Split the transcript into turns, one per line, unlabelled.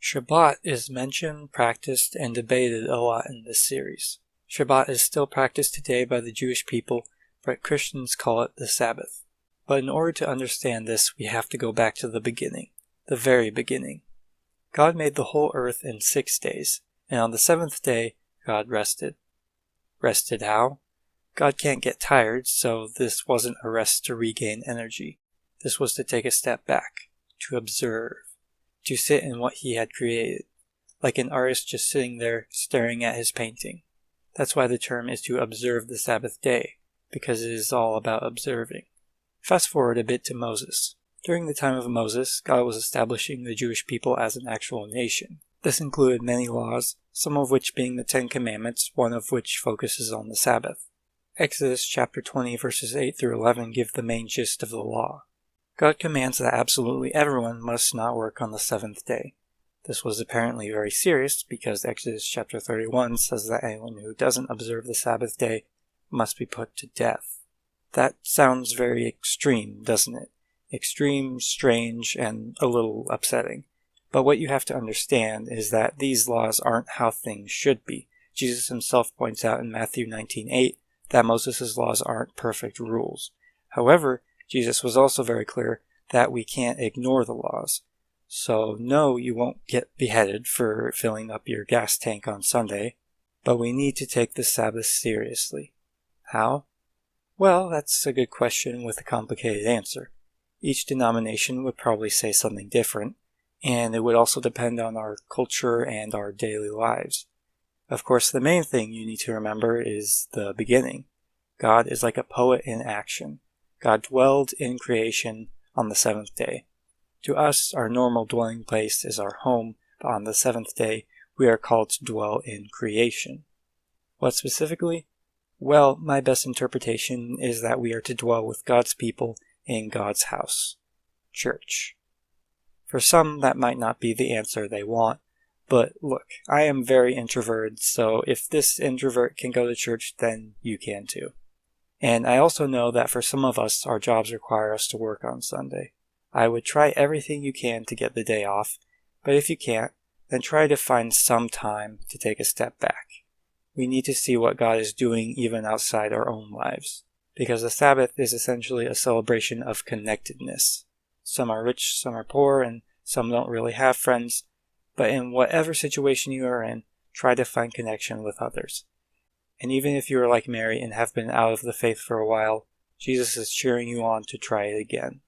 Shabbat is mentioned, practiced, and debated a lot in this series. Shabbat is still practiced today by the Jewish people, but Christians call it the Sabbath. But in order to understand this, we have to go back to the beginning, the very beginning. God made the whole earth in 6 days, and on the seventh day, God rested. Rested how? God can't get tired, so this wasn't a rest to regain energy. This was to take a step back, to observe, to sit in what he had created, like an artist just sitting there staring at his painting. That's why the term is to observe the Sabbath day, because it is all about observing. Fast forward a bit to Moses. During the time of Moses, God was establishing the Jewish people as an actual nation. This included many laws, some of which being the 10 Commandments, one of which focuses on the Sabbath. Exodus chapter 20 verses 8 through 11 give the main gist of the law. God commands that absolutely everyone must not work on the seventh day. This was apparently very serious because Exodus chapter 31 says that anyone who doesn't observe the Sabbath day must be put to death. That sounds very extreme, doesn't it? Extreme, strange, and a little upsetting. But what you have to understand is that these laws aren't how things should be. Jesus himself points out in Matthew 19:8 that Moses' laws aren't perfect rules. However, Jesus was also very clear that we can't ignore the laws. So no, you won't get beheaded for filling up your gas tank on Sunday, but we need to take the Sabbath seriously. How? Well, that's a good question with a complicated answer. Each denomination would probably say something different, and it would also depend on our culture and our daily lives. Of course, the main thing you need to remember is the beginning. God is like a poet in action. God dwelled in creation on the seventh day. To us, our normal dwelling place is our home, but on the seventh day, we are called to dwell in creation. What specifically? Well, my best interpretation is that we are to dwell with God's people in God's house, church. For some, that might not be the answer they want, but look, I am very introverted, so if this introvert can go to church, then you can too. And I also know that for some of us, our jobs require us to work on Sunday. I would try everything you can to get the day off, but if you can't, then try to find some time to take a step back. We need to see what God is doing even outside our own lives, because the Sabbath is essentially a celebration of connectedness. Some are rich, some are poor, and some don't really have friends, but in whatever situation you are in, try to find connection with others. And even if you are like Mary and have been out of the faith for a while, Jesus is cheering you on to try it again.